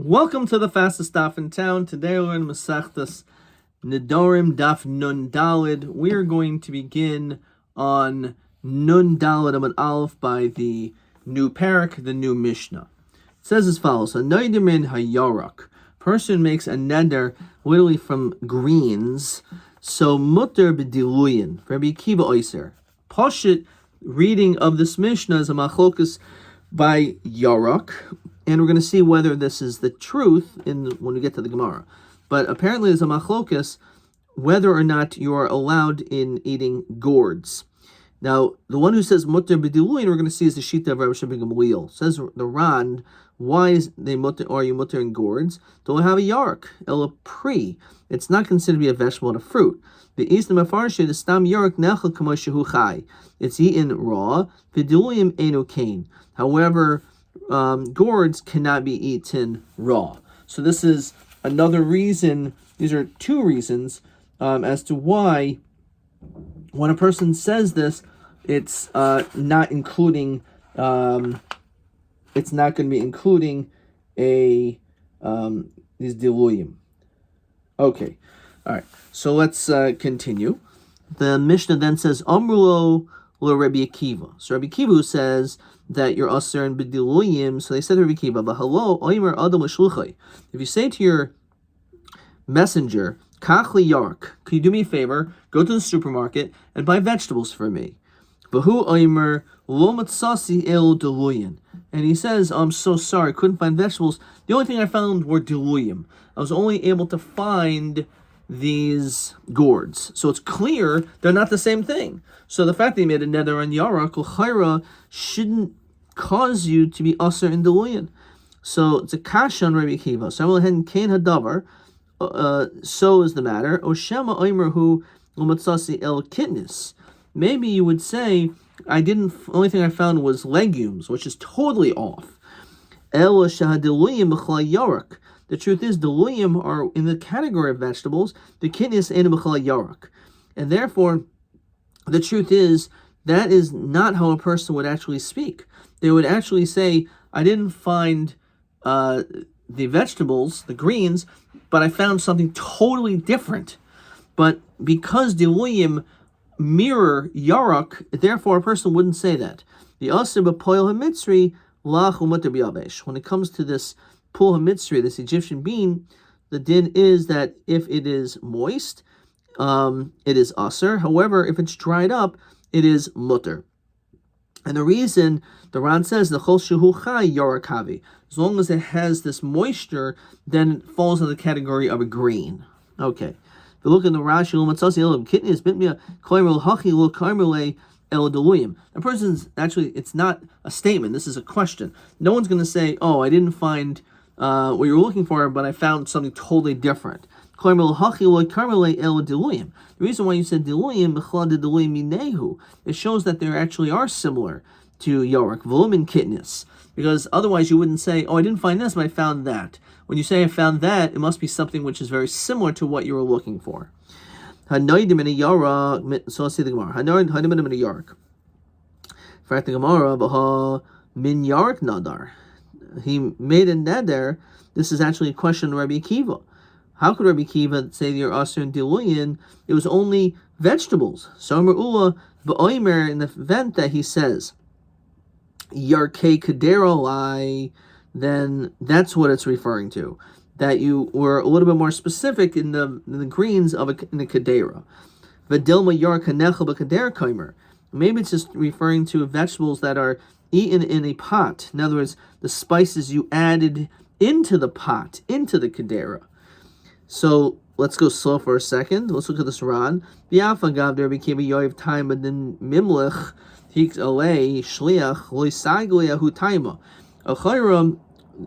Welcome to the fastest daf in town. Today we're in Masechtas Nedarim Daf Nun Dalid. We are going to begin on Nun Dalid Amud Aleph by the new parak, the new Mishnah. It says as follows: A Nedarim Hayarak. Person makes a neder literally from greens. So mutter b'diluyin. Rabbi Akiva Oiser. Pashit reading of this Mishnah is a machlokas by Yarak. And we're going to see whether this is the truth when we get to the Gemara. But apparently there's a machlokas whether or not you are allowed in eating gourds. Now, the one who says mutter b'diluyin, we're going to see is the shita of Rabbi Shimon Gamliel. Says the Ran, why is are you mutter in gourds? Don't have a yark, el a pri. It's not considered to be a vegetable and a fruit. The East Mafarshe, the stam yark nechel kamoshehu chai. It's eaten raw. B'diluyim enu kain. However, gourds cannot be eaten raw. So this is another reason. These are two reasons as to why when a person says this, it's not including. It's not going to be including these diluyim. Okay, all right. So let's continue. The Mishnah then says Amrulo lo Rabbi Akiva. So Rabbi Akiva says that you're usher and b'diluyim. So they said to Rabbi Akiva, "V'halo oimer adam l'shluchai." If you say to your messenger, "Kach li yark," can you do me a favor? Go to the supermarket and buy vegetables for me. V'hu oimer lo matzasi el diluyin. And he says, "I'm so sorry, couldn't find vegetables. The only thing I found were diluyim. I was only able to find these gourds." So it's clear they're not the same thing. So the fact that he made a neder on yarak l'chayra shouldn't cause you to be usher in diluyin. So it's a kasha on Rabbi Akiva. So I will ahead and kain hadavar. So is the matter. Oshema oimerhu l'matzasi el kitnis. Maybe you would say, only thing I found was legumes, which is totally off. El shahadiluyim b'chala yarak. The truth is, diluyim are in the category of vegetables. The kitnis ain't b'chala yarak. And therefore, the truth is, that is not how a person would actually speak. They would actually say, I didn't find the vegetables, the greens, but I found something totally different. But because diluyim mirror yarak, therefore a person wouldn't say that. The asir b'poil hamitzri lach u'mutar b'yabesh. When it comes to this pul hamitzri, this Egyptian bean, the din is that if it is moist, it is asir. However, if it's dried up, it is mutter. And the reason the Ran says the chol shehu chai yarakavi, as long as it has this moisture, then it falls into the category of a green. Okay. If you look in the Rashi, a person's actually, it's not a statement. This is a question. No one's going to say, "Oh, I didn't find what you were looking for, but I found something totally different." The reason why you said diluyim, it shows that they actually are similar to yarak, volum and kitnis. Because otherwise you wouldn't say, "Oh, I didn't find this, but I found that." When you say I found that, it must be something which is very similar to what you were looking for. So let's see the Gemara. Hanoidim in a yark. In fact, the Gemara, min yark nadar. He made a neder. This is actually a question of Rabbi Akiva. How could Rabbi Akiva say you're usher in diluyin? It was only vegetables. So Ula b'oimer, in the event that he says yarkei kaderolai, then that's what it's referring to. That you were a little bit more specific in the greens of in a kadera. V'dilma yark hanechel b'kader kaimer. Maybe it's just referring to vegetables that are eaten in a pot. In other words, the spices you added into the pot, into the kadera. So let's go slow for a second. Let's look at this Ran. B'yafagav there became a yoiv time, but then mimlech hik alei shliach loisagli ahu taima.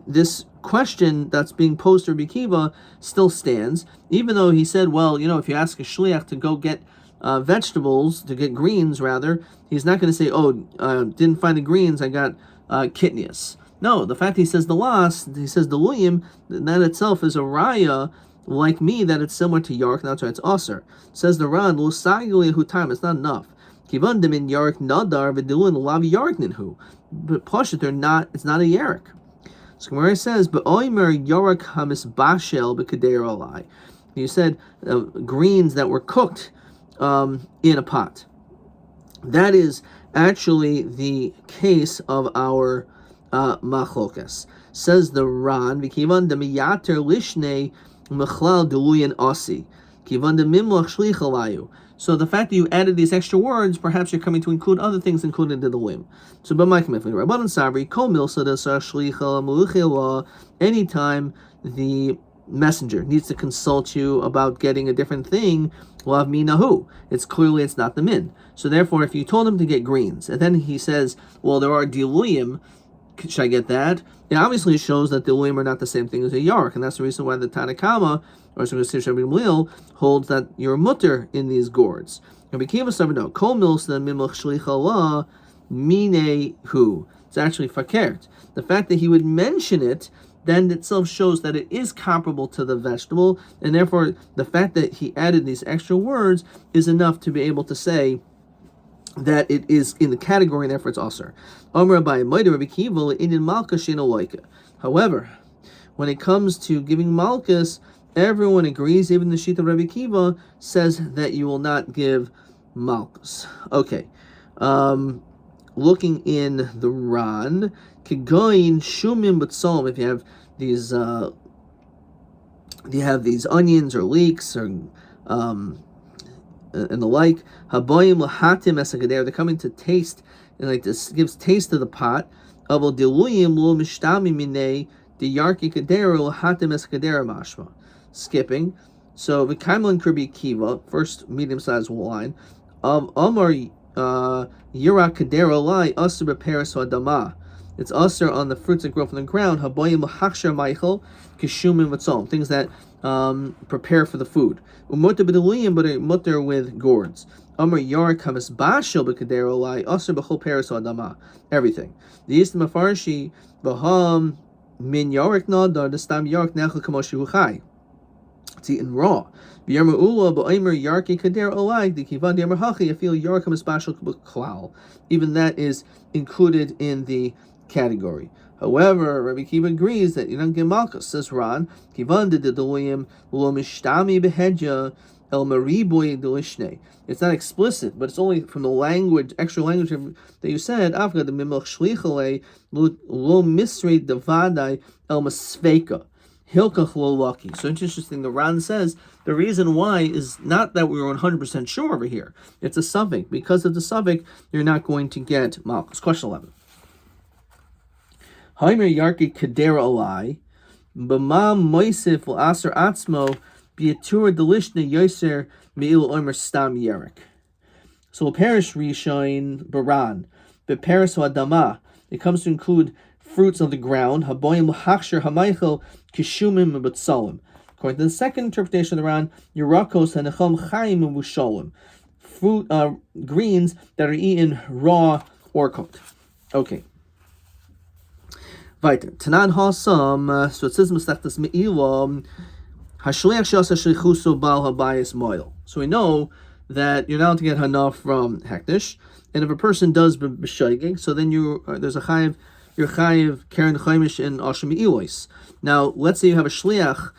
This question that's being posed to Rabbi Akiva still stands, even though he said, well, if you ask a shliach to go get vegetables, to get greens rather, he's not going to say, didn't find the greens, I got kitnius. No, the fact he says the last, he says diluyim, that itself is a raya, like me, that it's similar to yark, that's why it's aser. Says the Ran, it's not enough. Kivandim in yark nadar v'dilun lav yark ninhu. But Pashat, it's not a yark. So Gemara says, "Be'oimer yorak hamisbashel b'kader alai." You said greens that were cooked in a pot. That is actually the case of our machlokas. Says the Ran, "V'kivan demiyater lishne mechlal deluyan asi, kivan demimlach shlichalayu." So the fact that you added these extra words, perhaps you're coming to include other things included in the lim. So, anytime the messenger needs to consult you about getting a different thing, it's clearly it's not the min. So therefore, if you told him to get greens, and then he says, well, there are diluyim, should I get that? It obviously shows that diluyim are not the same thing as a yark, and that's the reason why the Tanakama, or Rabbi holds that you're mutter in these gourds. Rabbi Kiva said, no, kol milsa mimlach shlichala mine hu. It's actually fakert. The fact that he would mention it then itself shows that it is comparable to the vegetable, and therefore the fact that he added these extra words is enough to be able to say that it is in the category, and therefore it's aser. However, when it comes to giving malchus, everyone agrees, even the sheet of Rabbi Kiva says that you will not give malchus. Okay. Looking in the Ran, Kigoin Shumim B'Tsolom, if you have these onions or leeks or and the like, Haboyim Lahatim Esagader, they're coming to taste, and like this gives taste to the pot. Avo Diluyim Lo Mishtami Mine the Yarki Kadero Lahatim Esagader Mashma. Skipping. So V'Kaimlan Kirbi Kiva, first medium-sized line, of Omar Yira Kadera Lai Asr Beparis Adama. It's Asr on the fruits that grow from the ground. Haboyim Lahakshar Michael Kishumim Vatzom, things that prepare for the food. Umutter B'Deluyim, but a mutter with gourds. Amar Yar Kamis Bashel B'Kadera Lai Asr B'Chol Paris Adama. Everything. The East Mafarshi Baham Min Yarik Nadar the Stam Yarik Nechel Kamoshi Huchai. It's eaten raw. B'yarma ula b'oimer yarki kader olag the kivad yamar hachi. I feel yarkam espashal klal. Even that is included in the category. However, Rabbi Kiva agrees that you don't get malchus. Says Ran, kivan de dedoyim lo mishtami behedja el mariboy delishne. It's not explicit, but it's only from the language, extra language that you said. After the mimach shlichale lo misrei devadai el masveka. Hilkach lo lucky. So it's interesting. The Ran says the reason why is not that we were 100% sure over here. It's a suffix. Because of the suffix, you're not going to get malchus. Question 11. Haimer yarki kadera alai, b'ma moisif l'asar atzmo b'yatura delishne yoser me'il omer stam yerik. So perish rishain baran, beparis adama. It comes to include fruits of the ground. Haboyim l'hachshir hamaychel kishumim b'tzolim. According to the second interpretation of the Ran, Yerakos hanechom chayim v'sholim. Fruit, greens that are eaten raw or cooked. Okay. Weiter. Tanan hasam. So it says Masechtas Me'ilah. Hashliach shasa shlichuso bal habayis moil. So we know that you're not allowed to get hanaf from hektish, and if a person does b'shaygig, so then there's a chayiv. You're chayiv karen chaimish in asham me'ilos. Now, let's say you have a shliach,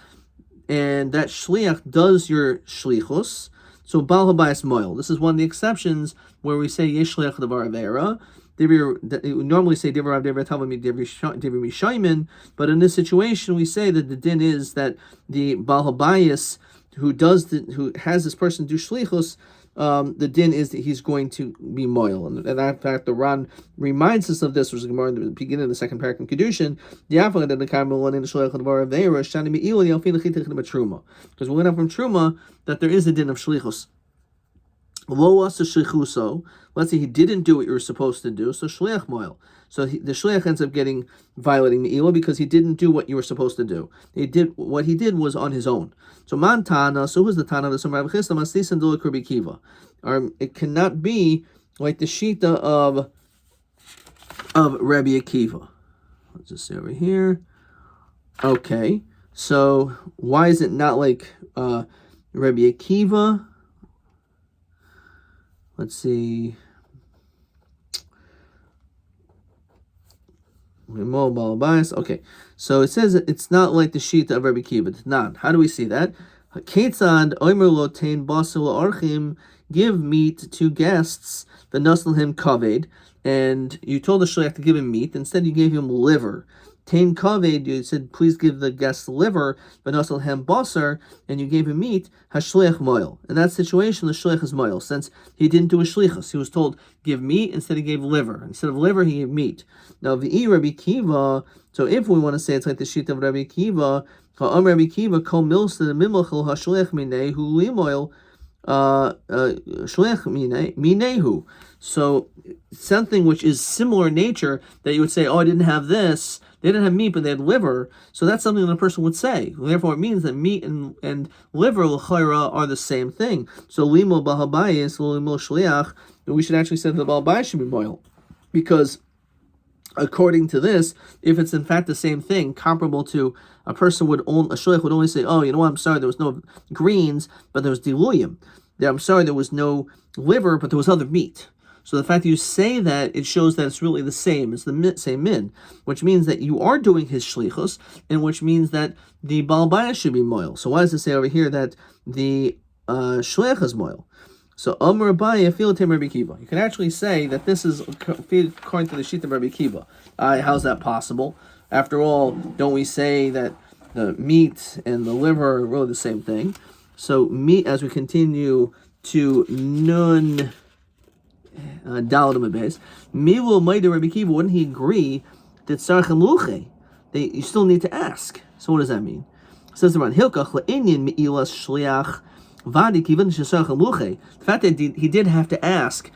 and that shliach does your shlichus. So bal habayis moil. This is one of the exceptions where we say yesh shliach davar avera. We normally say divrei divrei tavami divrei mishaymin, but in this situation we say that the din is that the bal habayis who has this person do shlichus, the din is that he's going to be moil, and in fact the Ran reminds us of this, which is in the beginning of the second paragraph in Kedushin. Because we learn out from Truma that there is a din of shlichus. Let's say he didn't do what you were supposed to do, so shliach moil. So the shliach ends up violating me'ilah because he didn't do what you were supposed to do. What he did was on his own. So man tana. So who's the tana? The Rabbi Chisda maslisan dulak Rabbi Kiva. It cannot be like the shita of Rabbi Akiva. Let's just see over here. Okay, so why is it not like Rabbi Akiva? Let's see. Okay, so it says it's not like the sheet of Rabbi Kiva. It's not. How do we see that? Ketzad omer lo tein basar la'orchim, give meat to guests, v'naslhem kaved, and you told the shliach to give him meat. Instead, you gave him liver. Tain kaved, you said, please give the guest liver, v'naslhem basar, and you gave him meat. Hashliach moil. In that situation, the shliach is moil, since he didn't do a shlichus. He was told give meat, instead he gave liver. Instead of liver, he gave meat. Now, v'i Rabbi Kiva. So if we want to say it's like the sheet of Rabbi Kiva, Rabbi Kiva kol milsa the mimlachel hashliach minehu limoil shliach minehu. So something which is similar in nature that you would say, oh, I didn't have this. They didn't have meat, but they had liver. So that's something that a person would say. Therefore, it means that meat and liver l'chayra are the same thing. So limo bahabayis limo shliach. We should actually say that the balbayis should be moil, because according to this, if it's in fact the same thing, comparable to a person would own, a shliach would only say, oh, you know what, I'm sorry, there was no greens, but there was diluyim. I'm sorry, there was no liver, but there was other meat. So the fact that you say that, it shows that it's really the same. It's the same min, which means that you are doing his shlichus, and which means that the balbayis should be moil. So why does it say over here that the shliach is moil? So Amar Abaye Afilatim Rabbi Kiva. You can actually say that this is according to the sheet of Rabbi Kiva. How's that possible? After all, don't we say that the meat and the liver are really the same thing? So meat, as we continue to nun daladim base, Milu Maida Rabbi Kiva, wouldn't he agree that Sarchem Luche? You still need to ask. So what does that mean? It says around Hilkach Le'inyan Me'ilas Shliach. The fact that he did have to ask,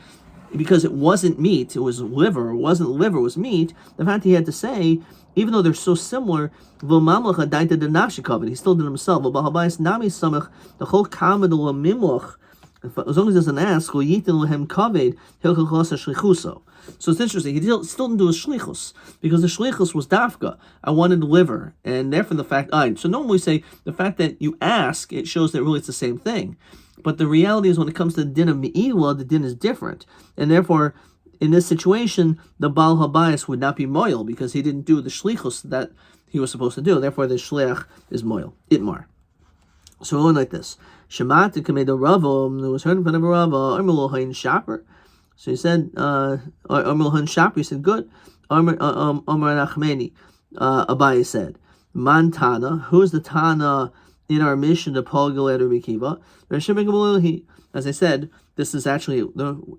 because it wasn't meat, it was liver, it wasn't liver, it was meat, the fact he had to say, even though they're so similar, he still did himself. The whole comment as long as he doesn't ask, so it's interesting. He still didn't do a shlichus, because the shlichus was dafka. I wanted liver, and therefore the fact. So normally we say the fact that you ask, it shows that really it's the same thing. But the reality is, when it comes to the din of me'ilah, the din is different, and therefore in this situation the bal habayis would not be moil, because he didn't do the shlichus that he was supposed to do. Therefore the shliach is moil, itmar. So we're going like this. Shemat kamedo ravo. It was heard in front of a ravo. Armelohain shaper. So he said, Armelohain shaper. He said, good. Amar Nachmeni. Abaye said, Man Tana. Who is the Tana in our mission to Paul Gilad Rabbi Kiva? As I said, this is actually,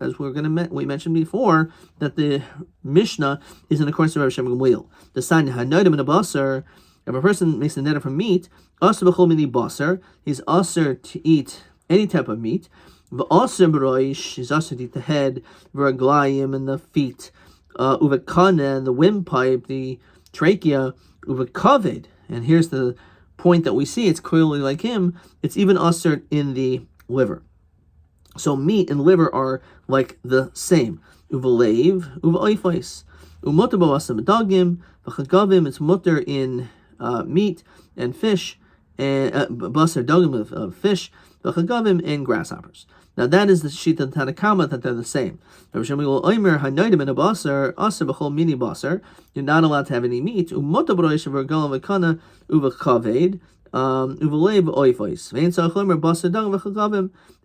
as we mentioned before, that the Mishnah is in accordance with Rabbi Shem Gamliel. The sign Hanodim in a basar. If a person makes a neder from meat, aser b'chol mini basar, he's aser to eat any type of meat. V'aser b'roish, he's aser to eat the head, v'raglayim, and the feet, uvekana, and the windpipe, the trachea, uvekaved. And here's the point that we see, it's clearly like him, it's even aser in the liver. So meat and liver are like the same. Uvelev, uveoifais. Umutter b'asam dagim, v'chagavim, it's mutter in meat and fish, and basar dogim of fish, v'chagavim, and grasshoppers. Now that is the sheet of Tanakama, that they're the same. You're not allowed to have any meat.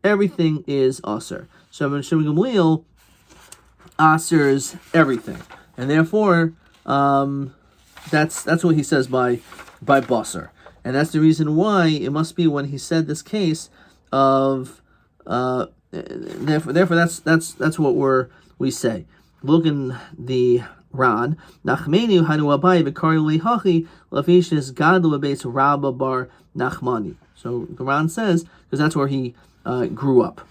Everything is aser. So Rabbi Shimon Gamliel asers everything, and therefore that's what he says by basar, and that's the reason why it must be when he said this case of therefore that's what we say. Look in the Ran. Nachmeni hanu abai v'kari lehachi lafishis gadol beis Rabba bar Nachmani. So the Ran says, because that's where he grew up.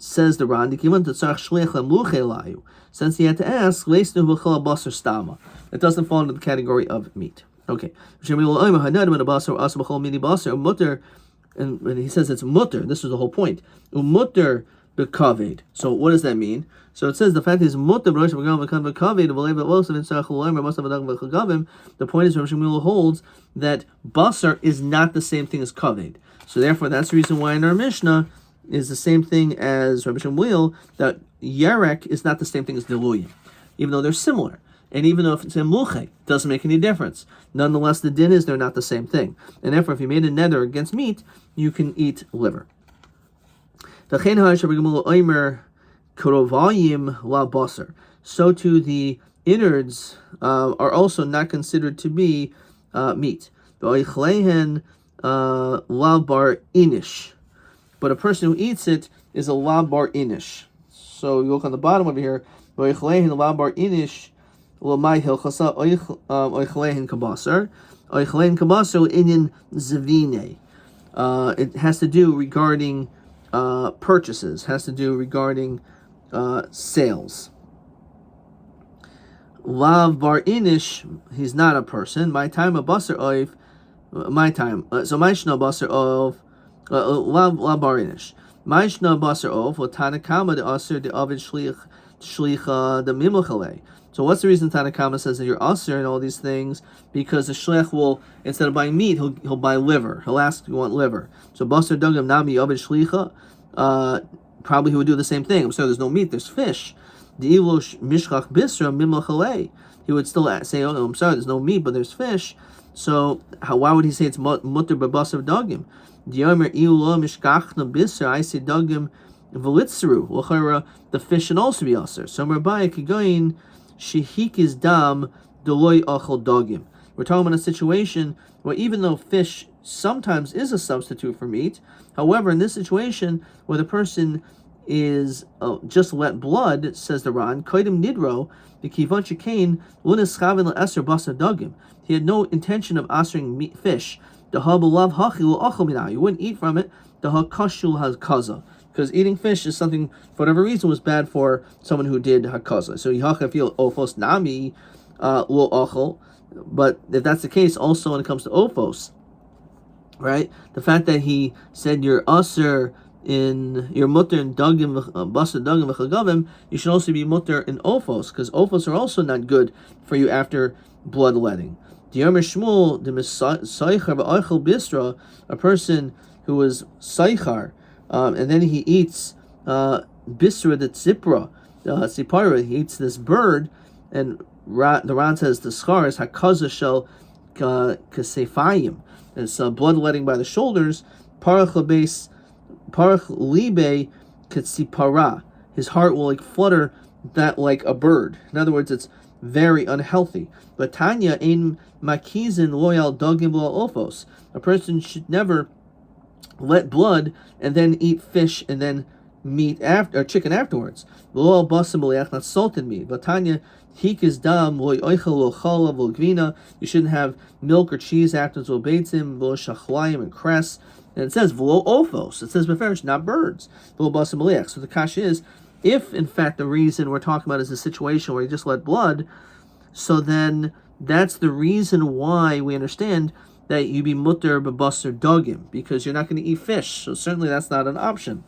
Says the Ran, since he had to ask, it doesn't fall into the category of meat. Okay. And when he says it's mutter, this is the whole point. Mutter bekaved. So what does that mean? So it says the fact is mutter. The point is, Rabbi Shmuel holds that basar is not the same thing as kaved. So therefore, that's the reason why in our Mishnah is the same thing as Rabbi Shmuel, that yerek is not the same thing as diluyim, even though they're similar. And even though if it's emuche, doesn't make any difference. Nonetheless, the din is they're not the same thing. And therefore, if you made a neder against meat, you can eat liver. So too, the innards are also not considered to be meat. But a person who eats it is a labar inish. So you look on the bottom over here. Labar inish lamai hilchasa oichlehen kabasar oichlehen kabasar inin zavine. It has to do regarding purchases. Has to do regarding sales. Lav bar inish, he's not a person. My time a basar oif. My time. So my shna basar of lav bar inish. My shna basar of Tanakama the aser the avid shlicha the mimuchale. So what's the reason Tanakama says that you're aser and all these things? Because the shlich will, instead of buying meat, he'll buy liver. He'll ask, you want liver? So basar dagam nami avid shlicha. Probably he would do the same thing. So there's no meat, there's fish. The ilosh mishchach bisra mimuchale. He would still say, oh, I'm sorry, there's no meat, but there's fish. So why would he say it's mutter b'basar dagim? Diyomer ilo mishkachna bisra. I say dagim v'litzru. L'chara, the fish should also be aser. So Rabbi kigoyin shehikis dam deloy achol dagim. We're talking about a situation where even though fish sometimes is a substitute for meat, however, in this situation where the person is just let blood, says the Ran, koidim nidro, the kivon shekain lunas chavin le'eser basar dagim. He had no intention of asering meat fish. The habulav hachil achol minah. You wouldn't eat from it. The hakashul has kaza, because eating fish is something for whatever reason was bad for someone who did hakaza. So yihacha feel ofos nami lo achol. But if that's the case, also when it comes to ophos, right? The fact that he said you're aser in your mutter in dagim basar dagim v'chagavim, you should also be mutter in ophos, because ophos are also not good for you after bloodletting. Diyomer Shmuel the misaychar v'oichel bisra, a person who is saychar, and then he eats bisra the tzipra, sipara, he eats this bird, and the Ran says the schar is hakaza shel kasefayim. It's bloodletting by the shoulders. Parach libe katsipara. His heart will flutter that like a bird. In other words, it's very unhealthy. But Tanya ein makizin loyal dagim lo ophos. A person should never let blood and then eat fish and then meat after, or chicken afterwards. Lo basim b'leach, not salted meat. But Tanya hikis dam loy oichel lo chalav lo gvina. You shouldn't have milk or cheese afterwards. Lo beitzim lo shachlayim and cress. And it says v'lo ophos. It says beferish, not birds. Lo basim b'leach. So the kash is, if in fact the reason we're talking about is a situation where you just let blood, so then that's the reason why we understand that you be mutter b'basar dagim, because you're not going to eat fish. So certainly that's not an option.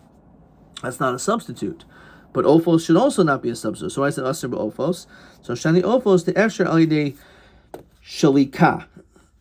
That's not a substitute. But ophos should also not be a substitute. So I said aser b'ophos. So shani ophos the efsher alidei shalika.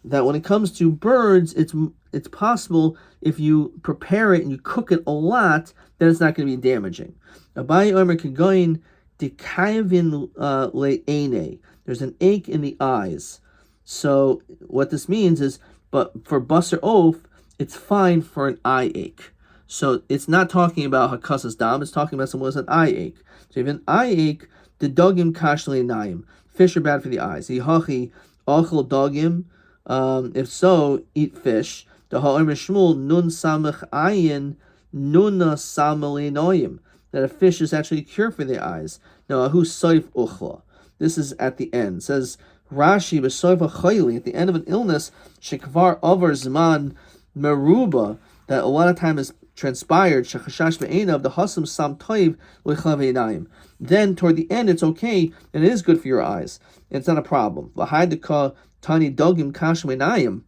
That when it comes to birds, it's possible if you prepare it and you cook it a lot, then it's not going to be damaging. Abai omer kagoyin dekayvin le'ene. There's an ache in the eyes. So what this means is, but for basar oaf, it's fine for an eye ache. So it's not talking about hakasas dam, it's talking about someone with an eye ache. So if an eye ache, the dogim kashle naim. Fish are bad for the eyes. Hihachi achel dogim. If so, eat fish. The ha'omer Shmuel nun samach ayin nuna samale noyim. That a fish is actually a cure for the eyes. Now ahu soif uchla. This is at the end. It says Rashi b'soif ha'chayli, at the end of an illness, shekvar over zman meruba, that a lot of time has transpired, shechashash ve'enav, the hasam sam toiv lechav einayim. Then toward the end, it's okay, and it is good for your eyes. It's not a problem. V'haydeka tani dogim kashim einayim.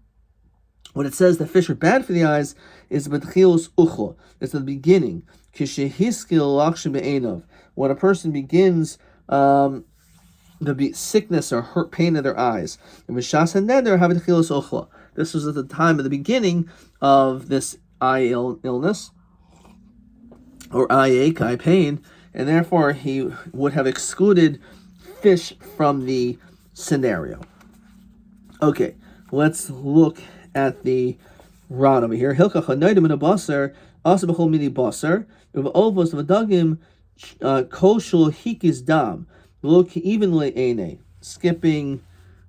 When it says that fish are bad for the eyes, is b'tchilos uchla. It's the beginning. Kishehiskil lakshim be'enav. When a person begins the sickness or hurt pain in their eyes. This was at the time of the beginning of this eye illness, or eye ache, eye pain, and therefore he would have excluded fish from the scenario. Okay, let's look at the Ron over here. Hilka chanoidim in a basar, also b'chol mini basar, with ovos of a dagim, kol shul hikis dam, look even le'ene. Skipping,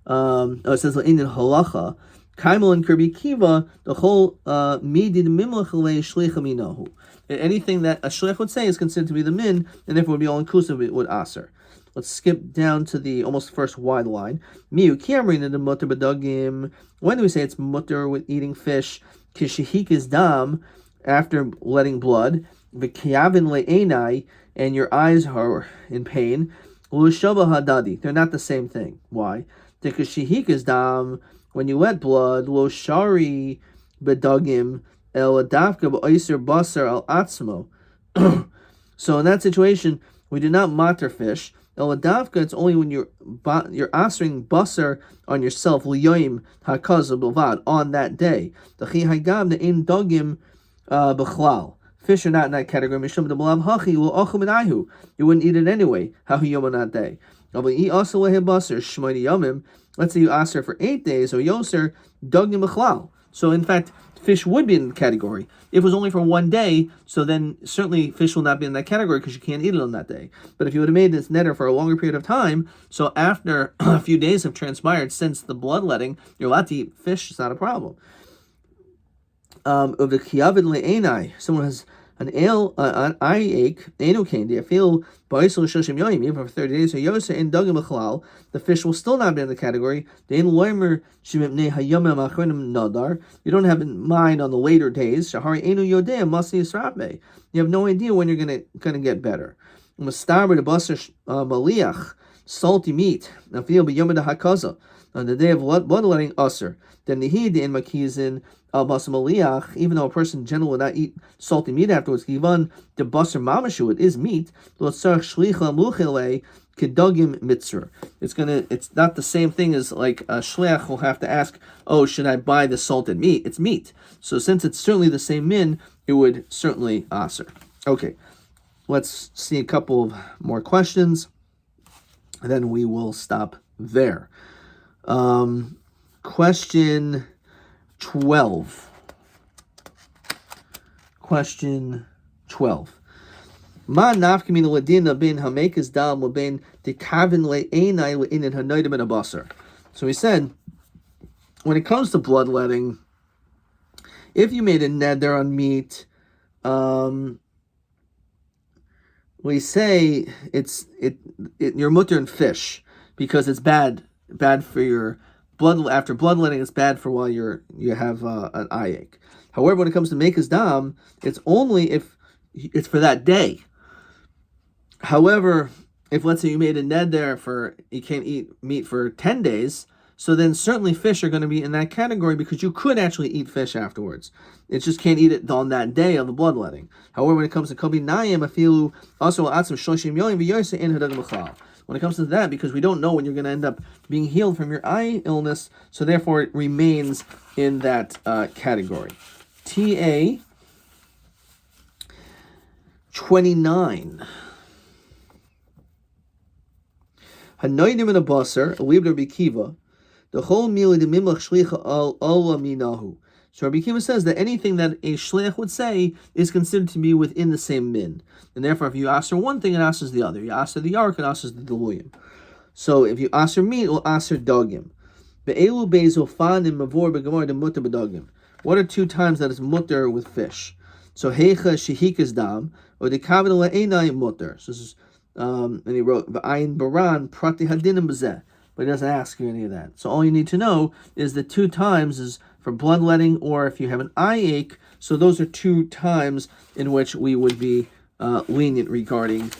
it says le'ene halacha. Kaimel and Kirby Kiva, the whole midid mimlach le shlicha minahu. Anything that a shlich would say is considered to be the min, and therefore would be all inclusive with aser. Let's skip down to the almost first wide line. Miu kiamrin in the mutter bedagim. When do we say it's mutter with eating fish? Kishihik is dam, after letting blood. V'kiyavin le'enai, and your eyes are in pain. L'shava hadadi. They're not the same thing. Why? Kishihik is dam, when you let blood. Lo shari bedagim el adavka b'oiser basar al atzmo. So in that situation, we do not matter fish. El adavka, it's only when you're asering basar on yourself, liyoim hakaza bilvad, on that day. The chi hagam the in dogim b'chlal. Fish are not in that category. Mishum deblav hachi lo ochum inayu. You wouldn't eat it anyway. How yom on that day? Eat also lehe basar shmoini yomim. Let's say you aser for 8 days, or yoser dogim b'chlal. So in fact, fish would be in the category. If it was only for 1 day, so then certainly fish will not be in that category because you can't eat it on that day. But if you would have made this neder for a longer period of time, so after a few days have transpired since the bloodletting, you're allowed to eat fish. It's not a problem. Of the kiyavid le'enai, someone has an eye ache, eno candy, I feel ba'isol shoshim yoyim, even for 30 days, so yosa in dogim b'chalal, the fish will still not be in the category. The in loimer shemipnei hayomim achronim nadar, you don't have in mind on the later days, shahari eno yodea masi yisrabe, you have no idea when you're gonna get better. Mastar the basar maliach, salty meat, I feel b'yomim hakaza, on the day of bloodletting usher, then the heed in makizin al basar maliach, even though a person in general would not eat salty meat afterwards, givan the basar mamashu, it is meat. Lotzar shlicha muchile kedogim mitzvah. It's not the same thing as like a shliach will have to ask, oh, should I buy the salted meat? It's meat. So since it's certainly the same min, it would certainly aser. Okay, let's see a couple of more questions, and then we will stop there. Question 12. Question 12. Ma nafkamin ladina bin hamekas dam lebein dekavin le'enai le'inin hanoidim and abasar. So he said, when it comes to bloodletting, if you made a neder on meat, we say you're mutter in fish because it's bad for your blood. After bloodletting, it's bad for while you have an eye ache. However, when it comes to mekas dam, it's only if it's for that day. However, if let's say you made a neder for you can't eat meat for 10 days, so then certainly fish are going to be in that category because you could actually eat fish afterwards. It just can't eat it on that day of the bloodletting. However, when it comes to kobi nayim, afilu also atzim shoshim yoyim v'yoyse in hadagim b'chlal. When it comes to that, because we don't know when you're going to end up being healed from your eye illness, so therefore it remains in that category. TA 29. Hanoidim in a basar, a libra bikiva, the whole meal of the mimlach shlicha al minahu. So Rabbi Kiva says that anything that a shliach would say is considered to be within the same min. And therefore, if you aser one thing, it asers the other. You aser the yark, it asers the deluyim. So if you aser meat, it will aser dogim. Be'elu be'ezo fanim mavor be'gamar de mutter be'dogim. What are 2 times that is mutter with fish? So heicha shehikas dam, or the kavod le'enai mutter. So this is, and he wrote, v'ayin baran prati hadinim b'zeh. But he doesn't ask you any of that. So all you need to know is that 2 times is for bloodletting, or if you have an eye ache. So those are 2 times in which we would be lenient regarding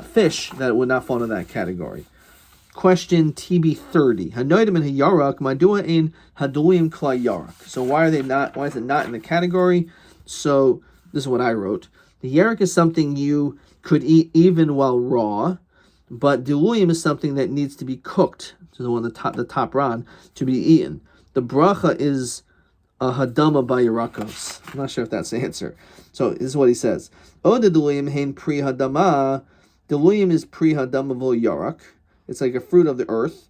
fish that would not fall into that category. Question TB30. Hanoidim and hayarak madua in haduliyim kla yarak. So why is it not in the category? So this is what I wrote. The yarak is something you could eat even while raw, but diluyim is something that needs to be cooked. So the one the top ron to be eaten. The bracha is a hadama by yarakos. I'm not sure if that's the answer. So this is what he says. O the diluyim hein pri hadama. Diluyim is pri hadama vo yarak. It's like a fruit of the earth.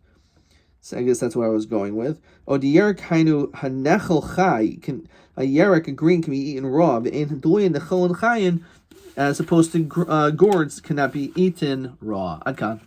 So I guess that's what I was going with. O the yerek hainu hanechel chai, a yerek, a green, can be eaten raw. In duyin nechol and chayin, as opposed to gourds, cannot be eaten raw. Adkan.